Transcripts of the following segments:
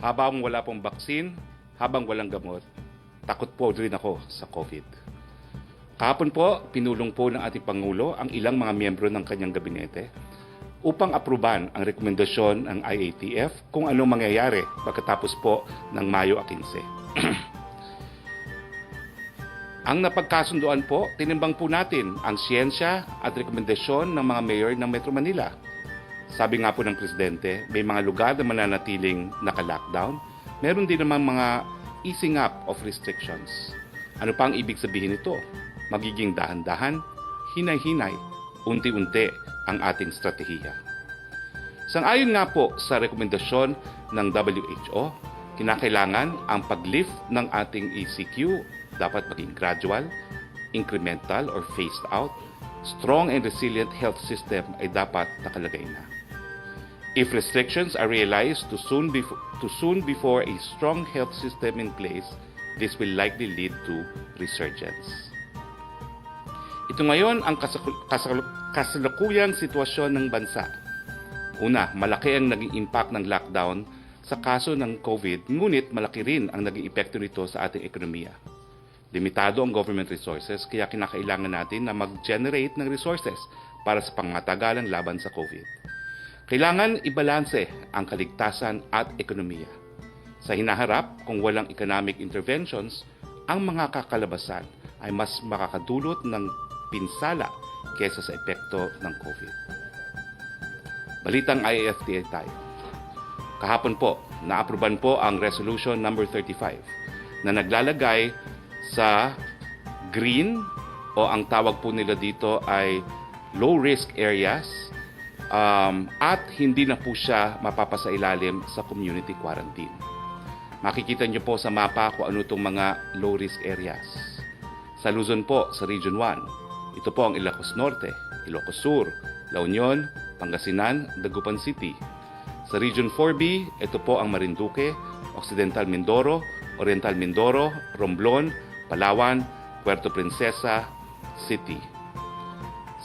Habang wala pong baksin, habang walang gamot, takot po rin ako sa COVID. Kahapon po, pinulong po ng ating Pangulo ang ilang mga miyembro ng kanyang gabinete upang apruban ang rekomendasyon ng IATF kung anong mangyayari pagkatapos po ng Mayo 15. Ang napagkasunduan po, tinimbang po natin ang siyensya at rekomendasyon ng mga mayor ng Metro Manila. Sabi nga po ng Presidente, may mga lugar na mananatiling naka-lockdown, meron din naman mga easing up of restrictions. Ano pa ang ibig sabihin nito? Magiging dahan-dahan, hinay-hinay, unti-unti ang ating strategiya. Sang-ayon nga po sa rekomendasyon ng WHO, kinakailangan ang pag-lift ng ating ECQ dapat maging gradual, incremental or phased out. Strong and resilient health system ay dapat nakalagay na. If restrictions are realized too soon before a strong health system in place, this will likely lead to resurgence. Ito ngayon ang kasalukuyang sitwasyon ng bansa. Una, malaki ang naging impact ng lockdown sa kaso ng COVID, ngunit malaki rin ang naging epekto nito sa ating ekonomiya. Limitado ang government resources, kaya kinakailangan natin na mag-generate ng resources para sa pangmatagalang laban sa COVID. Kailangan ibalanse ang kaligtasan at ekonomiya. Sa hinaharap, kung walang economic interventions, ang mga kakalabasan ay mas makakadulot ng pinsala kesa sa epekto ng COVID. Balitang IAFTA tayo. Kahapon po, naapruban po ang Resolution number 35 na naglalagay sa green o ang tawag po nila dito ay low-risk areas at hindi na po siya mapapasailalim sa community quarantine. Makikita niyo po sa mapa kung ano itong mga low-risk areas. Sa Luzon po, sa Region 1, ito po ang Ilocos Norte, Ilocos Sur, La Union, Pangasinan, Dagupan City. Sa Region 4B, ito po ang Marinduque, Occidental Mindoro, Oriental Mindoro, Romblon, Palawan, Puerto Princesa City.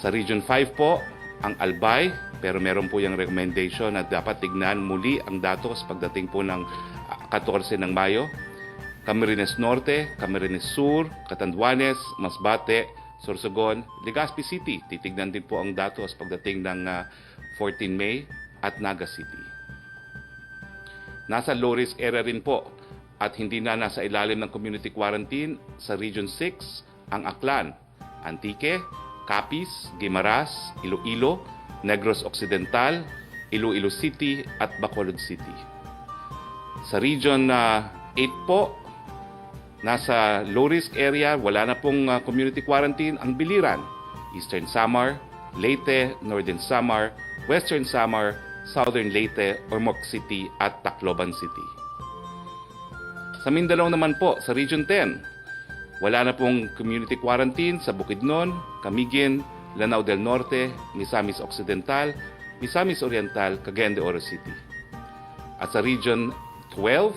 Sa Region 5 po, ang Albay, pero meron po yung recommendation na dapat tignan muli ang datos pagdating po ng 14 ng Mayo. Camarines Norte, Camarines Sur, Catanduanes, Masbate, Sorsogon, Legazpi City. Titignan din po ang datos pagdating ng 14 May at Naga City. Nasa low-risk area rin po at hindi na nasa ilalim ng community quarantine sa Region 6 ang Aklan, Antique, Capiz, Guimaras, Iloilo, Negros Occidental, Iloilo City at Bacolod City. Sa Region 8 po, nasa low-risk area, wala na pong community quarantine ang Biliran, Eastern Samar, Leyte, Northern Samar, Western Samar, Southern Leyte, Ormoc City at Tacloban City. Sa Mindanao naman po, sa Region 10, wala na pong community quarantine sa Bukidnon, Camiguin, Lanao del Norte, Misamis Occidental, Misamis Oriental, Cagayan de Oro City. At sa Region 12,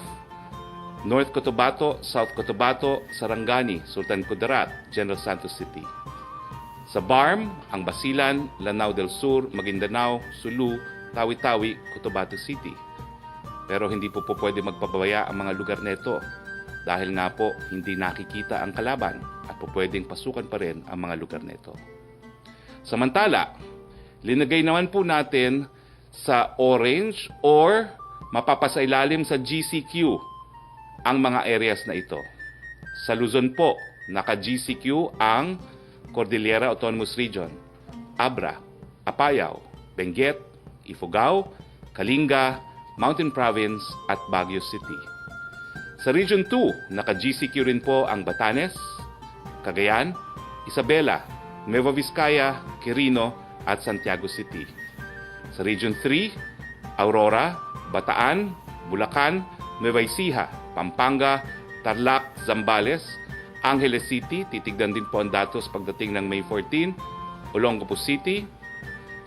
North Cotabato, South Cotabato, Sarangani, Sultan Kudarat, General Santos City. Sa BARM, ang Basilan, Lanao del Sur, Maguindanao, Sulu, Tawi-Tawi, Cotabato City. Pero hindi po pwede magpabaya ang mga lugar nito dahil nga po hindi nakikita ang kalaban at po pwedeng pasukan pa rin ang mga lugar nito. Samantala, linagay naman po natin sa orange or mapapasailalim sa GCQ ang mga areas na ito. Sa Luzon po, naka-GCQ ang Cordillera Autonomous Region, Abra, Apayao, Benguet, Ifugao, Kalinga, Mountain Province at Baguio City. Sa Region 2, naka-GCQ rin po ang Batanes, Cagayan, Isabela, Nueva Vizcaya, Quirino at Santiago City. Sa Region 3, Aurora, Bataan, Bulacan, Nueva Ecija, Pampanga, Tarlac, Zambales, Angeles City, titignan din po ang datos pagdating ng May 14, Olongapo City.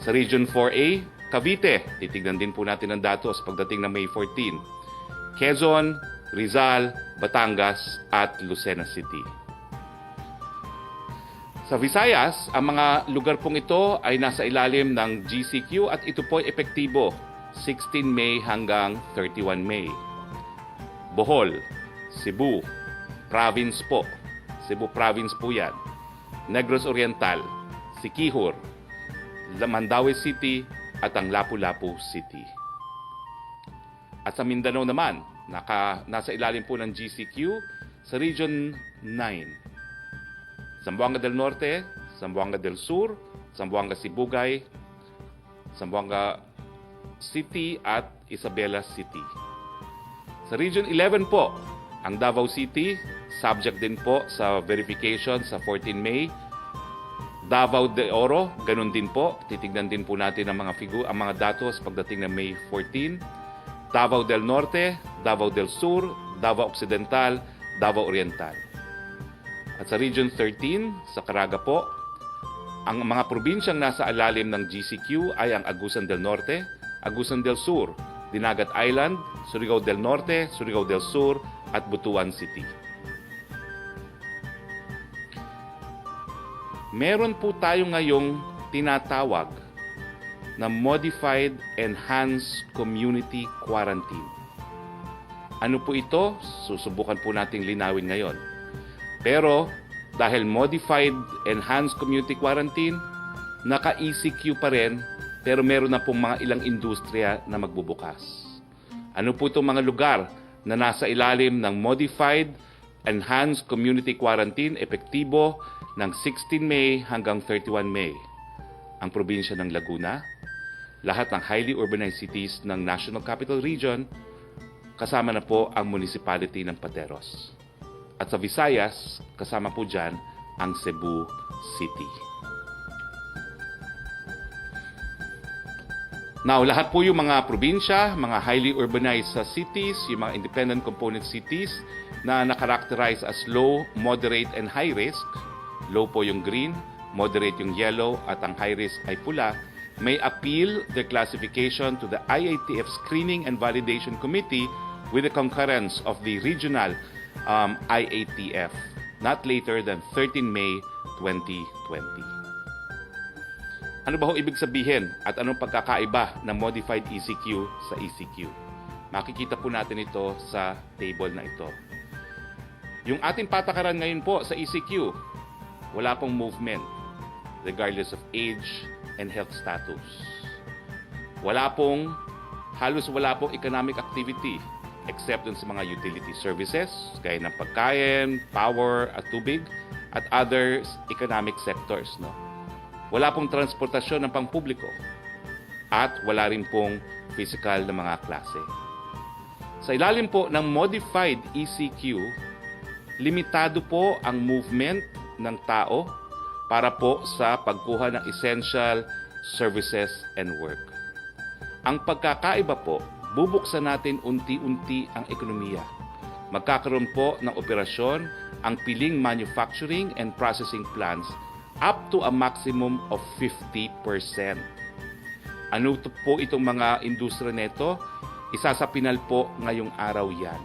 Sa Region 4A, Cavite, titignan din po natin ang datos pagdating ng May 14. Quezon, Rizal, Batangas at Lucena City. Sa Visayas, ang mga lugar pong ito ay nasa ilalim ng GCQ at ito po ay epektibo 16 May hanggang 31 May. Bohol, Cebu, province po. Cebu province po yan. Negros Oriental, Siquijor, Mandaue City, at ang Lapu-Lapu City. At sa Mindanao naman, nasa ilalim po ng GCQ sa Region 9. Zamboanga del Norte, Zamboanga del Sur, Zamboanga Sibugay, Zamboanga City at Isabela City. Sa Region 11 po, ang Davao City, subject din po sa verification sa 14 May. Davao de Oro, ganun din po. Titignan din po natin ang mga datos pagdating ng May 14. Davao del Norte, Davao del Sur, Davao Occidental, Davao Oriental. At sa Region 13, sa Caraga po, ang mga probinsyang nasa alalim ng GCQ ay ang Agusan del Norte, Agusan del Sur, Dinagat Island, Surigao del Norte, Surigao del Sur, at Butuan City. Meron po tayo ngayong tinatawag na Modified Enhanced Community Quarantine. Ano po ito? Susubukan po nating linawin ngayon. Pero dahil Modified Enhanced Community Quarantine, naka-ECQ pa rin, pero meron na pong mga ilang industriya na magbubukas. Ano po itong mga lugar na nasa ilalim ng Modified Enhanced Community Quarantine, epektibo ng 16 May hanggang 31 May? Ang probinsya ng Laguna, lahat ng highly urbanized cities ng National Capital Region, kasama na po ang municipality ng Pateros. At sa Visayas, kasama po dyan ang Cebu City. Now, lahat po yung mga probinsya, mga highly urbanized cities, yung mga independent component cities na nakarakterize as low, moderate, and high risk. Low po yung green, moderate yung yellow, at ang high risk ay pula, may appeal their classification to the IATF Screening and Validation Committee with the concurrence of the regional IATF not later than 13 May 2020. Ano ba ho ibig sabihin at anong pagkakaiba ng Modified ECQ sa ECQ? Makikita po natin ito sa table na ito. Yung ating patakaran ngayon po sa ECQ, wala pong movement regardless of age and health status. Halos wala pong economic activity except dun sa mga utility services gaya ng pagkain, power at tubig at other economic sectors. No? Wala pong transportasyon ng pangpubliko at wala rin pong physical na mga klase. Sa ilalim po ng Modified ECQ, limitado po ang movement ng tao para po sa pagkuha ng essential services and work. Ang pagkakaiba po, bubuksan natin unti-unti ang ekonomiya. Magkakaroon po ng operasyon ang piling manufacturing and processing plants up to a maximum of 50%. Ano po itong mga industriya nito? Isasapinal po ngayong araw yan.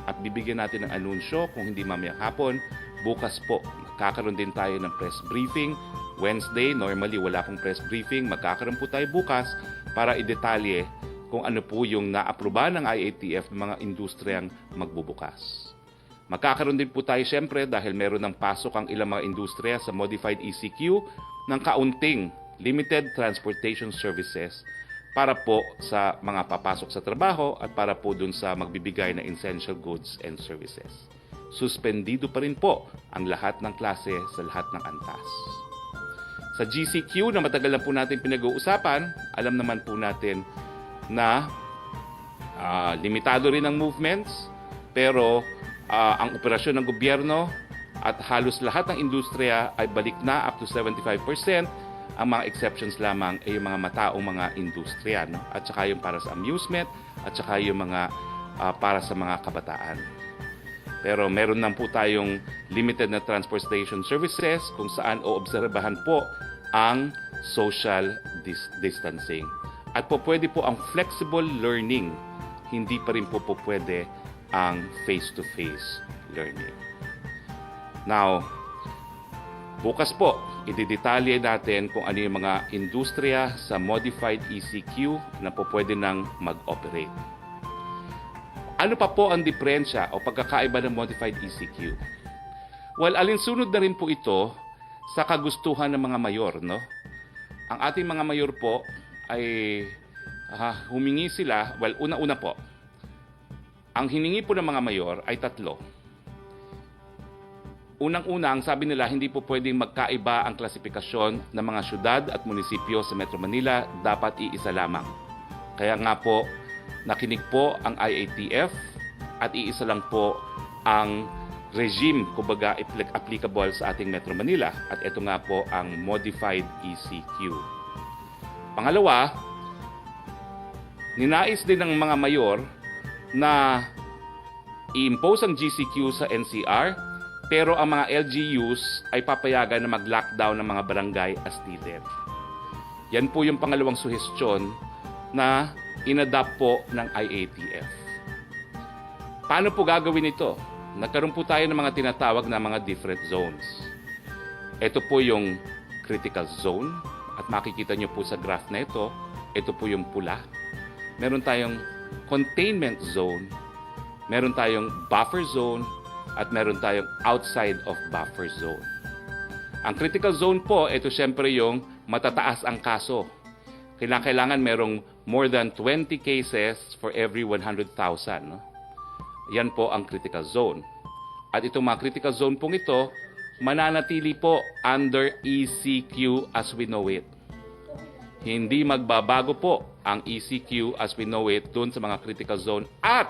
At bibigyan natin ng anunsyo kung hindi mamayang hapon, bukas po. Magkakaroon din tayo ng press briefing. Wednesday, normally wala pong press briefing. Magkakaroon po tayo bukas para idetalye kung ano po yung naapruba ng IATF ng mga industriyang magbubukas. Magkakaroon din po tayo siyempre dahil meron ng pasok ang ilang mga industriya sa Modified ECQ ng kaunting limited transportation services para po sa mga papasok sa trabaho at para po dun sa magbibigay na essential goods and services. Suspendido pa rin po ang lahat ng klase sa lahat ng antas. Sa GCQ na matagal na po natin pinag-uusapan, alam naman po natin na limitado rin ang movements, pero ang operasyon ng gobyerno at halos lahat ng industriya ay balik na up to 75%. Ang mga exceptions lamang ay yung mga mataong mga industriya, no? At saka yung para sa amusement at saka yung mga para sa mga kabataan. Pero meron lang po tayong limited na transportation services kung saan oobserbahan po ang social distancing. At po pwede po ang flexible learning, hindi pa rin po pwede ang face-to-face learning. Now, bukas po, ididetalye natin kung ano yung mga industriya sa Modified ECQ na po pwede nang mag-operate. Ano pa po ang diferensya o pagkakaiba ng modified ECQ? Well, alinsunod na rin po ito sa kagustuhan ng mga mayor, no? Ang ating mga mayor po ay humingi sila, well, una-una po, ang hiningi po ng mga mayor ay tatlo. Unang-una, ang sabi nila, hindi po pwedeng magkaiba ang klasifikasyon ng mga syudad at munisipyo sa Metro Manila, dapat iisa lamang. Kaya nga po, nakinig po ang IATF at iisa lang po ang regime, kumbaga, applicable sa ating Metro Manila. At ito nga po ang modified ECQ. Pangalawa, ninais din ng mga mayor na i-impose ang GCQ sa NCR, pero ang mga LGUs ay papayagan na mag-lockdown ng mga barangay as needed. Yan po yung pangalawang suhestyon na inadapt po ng IATF. Paano po gagawin ito? Nagkaroon po tayo ng mga tinatawag na mga different zones. Ito po yung critical zone at makikita nyo po sa graph na ito po yung pula. Meron tayong containment zone, meron tayong buffer zone, at meron tayong outside of buffer zone. Ang critical zone po, ito syempre yung matataas ang kaso. Kailangan merong more than 20 cases for every 100,000. No? Yan po ang critical zone. At itong mga critical zone pong ito, mananatili po under ECQ as we know it. Hindi magbabago po ang ECQ as we know it doon sa mga critical zone, at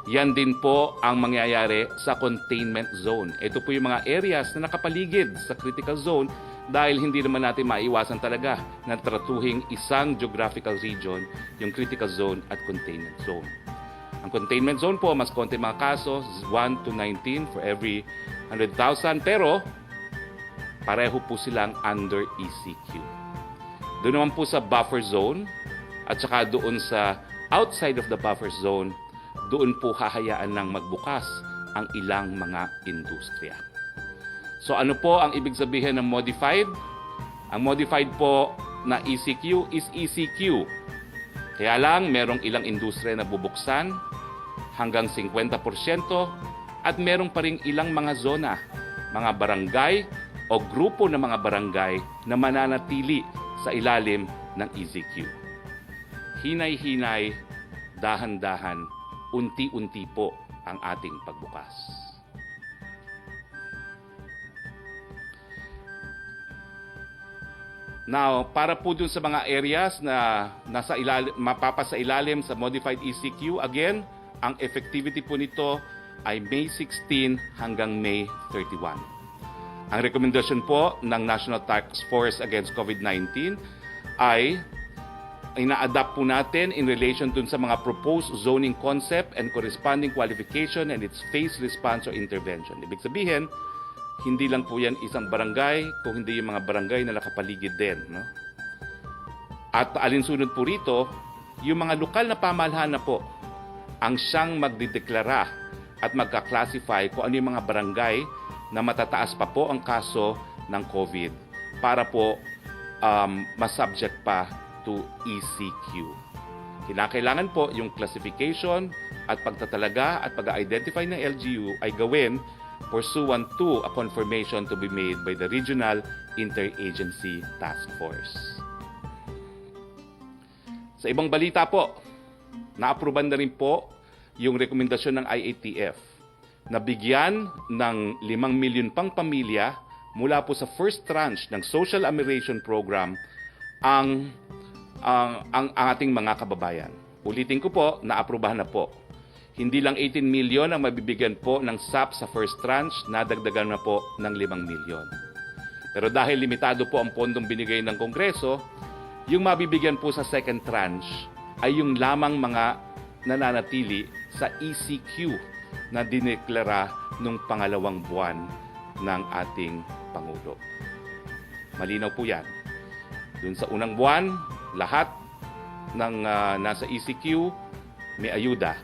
yan din po ang mangyayari sa containment zone. Ito po yung mga areas na nakapaligid sa critical zone dahil hindi naman natin maiwasan talaga na tratuhing isang geographical region, yung critical zone at containment zone. Ang containment zone po, mas konti mga kaso, 1 to 19 for every 100,000, pero pareho po silang under ECQ. Doon naman po sa buffer zone at saka doon sa outside of the buffer zone, doon po hahayaan ng magbukas ang ilang mga industriya. So ano po ang ibig sabihin ng modified? Ang modified po na ECQ is ECQ. Kaya lang merong ilang industriya na bubuksan hanggang 50% at merong pa ring ilang mga zona, mga barangay o grupo ng mga barangay na mananatili sa ilalim ng ECQ. Hinay-hinay, dahan-dahan, unti-unti po ang ating pagbukas. Now, para po dun sa mga areas na mapapasa ilalim sa modified ECQ, again, ang effectivity po nito ay May 16 hanggang May 31. Ang rekomendasyon po ng National Task Force Against COVID-19 ay ina-adapt po natin in relation dun sa mga proposed zoning concept and corresponding qualification and its phase response or intervention. Ibig sabihin, hindi lang po yan isang barangay, kung hindi yung mga barangay na nakapaligid din. No? At alinsunod po rito, yung mga lokal na pamahalaan na po ang siyang magdideklara at magka-classify kung ano yung mga barangay na matataas pa po ang kaso ng COVID para po masubject pa to ECQ. Kinakailangan po yung classification at pagtatalaga at pag-identify ng LGU ay gawin pursuant to a confirmation to be made by the Regional Interagency Task Force. Sa ibang balita po, naapruban na rin po yung rekomendasyon ng IATF na bigyan ng 5 milyon pang pamilya mula po sa first tranche ng Social Amelioration Program ang ating mga kababayan. Ulitin ko po, naaprubahan na po. Hindi lang 18 milyon ang mabibigyan po ng SAP sa first tranche, nadagdagan na po ng 5 milyon. Pero dahil limitado po ang pondong binigay ng Kongreso, yung mabibigyan po sa second tranche ay yung lamang mga nananatili sa ECQ na dineklara nung pangalawang buwan ng ating Pangulo. Malinaw po yan. Doon sa unang buwan, lahat ng nasa ECQ may ayuda.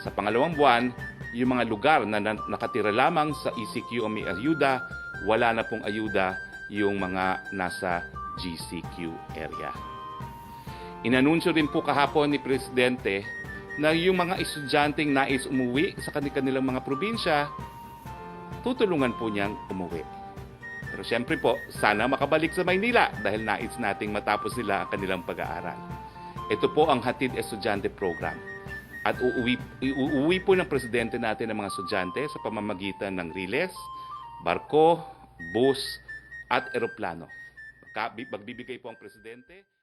Sa pangalawang buwan, yung mga lugar na nakatira lamang sa ECQ o may ayuda, wala na pong ayuda yung mga nasa GCQ area. Inanunsyo rin po kahapon ni Presidente na yung mga estudyanteng nais umuwi sa kanilang mga probinsya, tutulungan po niyang umuwi. Pero siyempre po, sana makabalik sa Maynila dahil nais nating matapos nila ang kanilang pag-aaral. Ito po ang Hatid Estudyante Program. At uuwi po ng presidente natin ang mga estudyante sa pamamagitan ng riles, barko, bus, at eroplano. Magbibigay po ang presidente